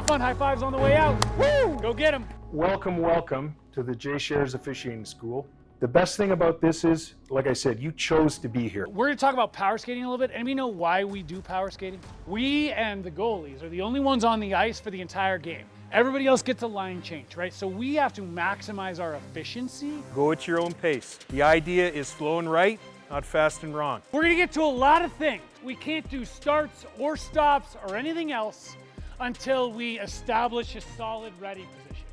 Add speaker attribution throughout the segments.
Speaker 1: Have fun. High fives on the way out. Woo! Go get them.
Speaker 2: Welcome to the Sharrers Officiating School. The best thing about this is, like I said, you chose to be here.
Speaker 1: We're going to talk about power skating a little bit, and we know why we do power skating. We and the goalies are the only ones on the ice for the entire game. Everybody else gets a line change, right? So we have to maximize our efficiency.
Speaker 3: Go at your own pace. The idea is slow and right, not fast and wrong.
Speaker 1: We're going to get to a lot of things. We can't do starts or stops or anything else until we establish a solid ready position.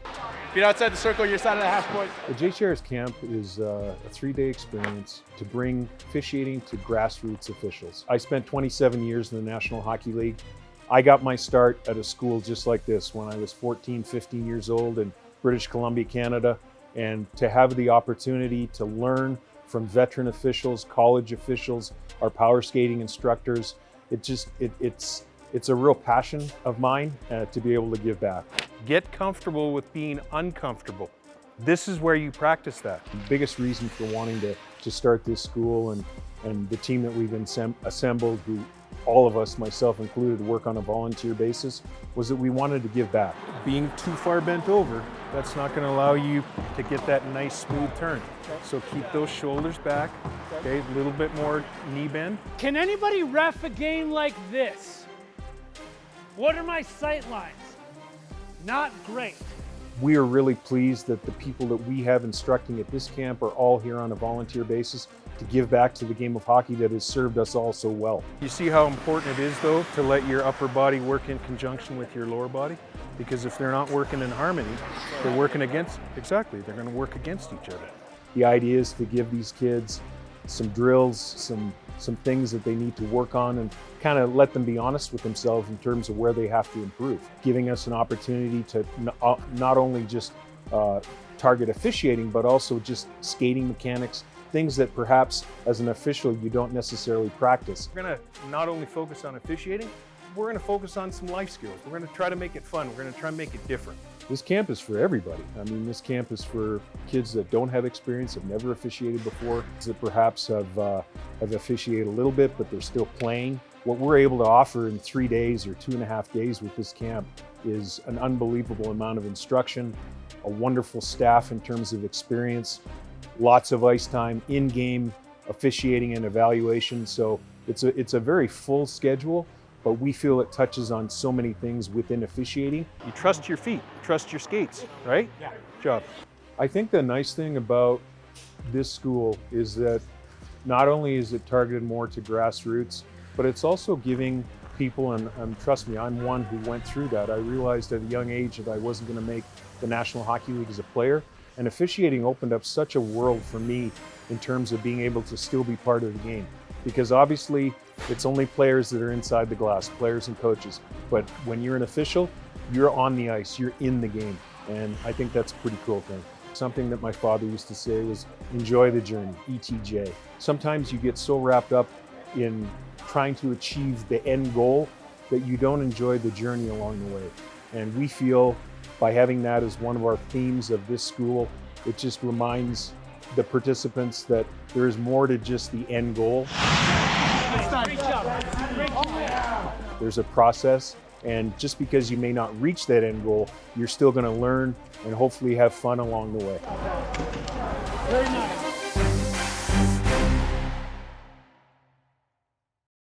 Speaker 4: If you're outside the circle, you're outside of the half point.
Speaker 2: The Sharrers camp is a 3-day experience to bring officiating to grassroots officials. I spent 27 years in the National Hockey League. I got my start at a school just like this when I was 14, 15 years old in British Columbia, Canada. And to have the opportunity to learn from veteran officials, college officials, our power skating instructors, it's a real passion of mine to be able to give back.
Speaker 3: Get comfortable with being uncomfortable. This is where you practice that.
Speaker 2: The biggest reason for wanting to start this school and the team that we've assembled, who all of us, myself included, work on a volunteer basis, was that we wanted to give back.
Speaker 3: Being too far bent over, that's not going to allow you to get that nice smooth turn. So keep those shoulders back, okay? A little bit more knee bend.
Speaker 1: Can anybody ref a game like this? What are my sight lines? Not great.
Speaker 2: We are really pleased that the people that we have instructing at this camp are all here on a volunteer basis to give back to the game of hockey that has served us all so well.
Speaker 3: You see how important it is, though, to let your upper body work in conjunction with your lower body? Because if they're not working in harmony, they're working against, exactly, they're going to work against each other.
Speaker 2: The idea is to give these kids some drills, some things that they need to work on, and kind of let them be honest with themselves in terms of where they have to improve. Giving us an opportunity to not only just target officiating, but also just skating mechanics, things that perhaps as an official you don't necessarily practice.
Speaker 3: We're going to not only focus on officiating, we're going to focus on some life skills. We're going to try to make it fun. We're going to try to make it different.
Speaker 2: This camp is for everybody. I mean, this camp is for kids that don't have experience, have never officiated before, that perhaps have officiated a little bit, but they're still playing. What we're able to offer in 3 days or 2.5 days with this camp is an unbelievable amount of instruction, a wonderful staff in terms of experience, lots of ice time, in-game officiating and evaluation. So it's a very full schedule, but we feel it touches on so many things within officiating.
Speaker 3: You trust your feet, trust your skates, right?
Speaker 1: Yeah.
Speaker 3: Good job.
Speaker 2: I think the nice thing about this school is that not only is it targeted more to grassroots, but it's also giving people, and trust me, I'm one who went through that. I realized at a young age that I wasn't going to make the National Hockey League as a player, and officiating opened up such a world for me in terms of being able to still be part of the game. Because obviously, it's only players that are inside the glass, players and coaches. But when you're an official, you're on the ice, you're in the game. And I think that's a pretty cool thing. Something that my father used to say was, enjoy the journey, ETJ. Sometimes you get so wrapped up in trying to achieve the end goal that you don't enjoy the journey along the way. And we feel by having that as one of our themes of this school, it just reminds the participants that there is more to just the end goal.
Speaker 1: Great job. Great job.
Speaker 2: There's a process, and just because you may not reach that end goal, you're still going to learn and hopefully have fun along the way.
Speaker 1: Very nice.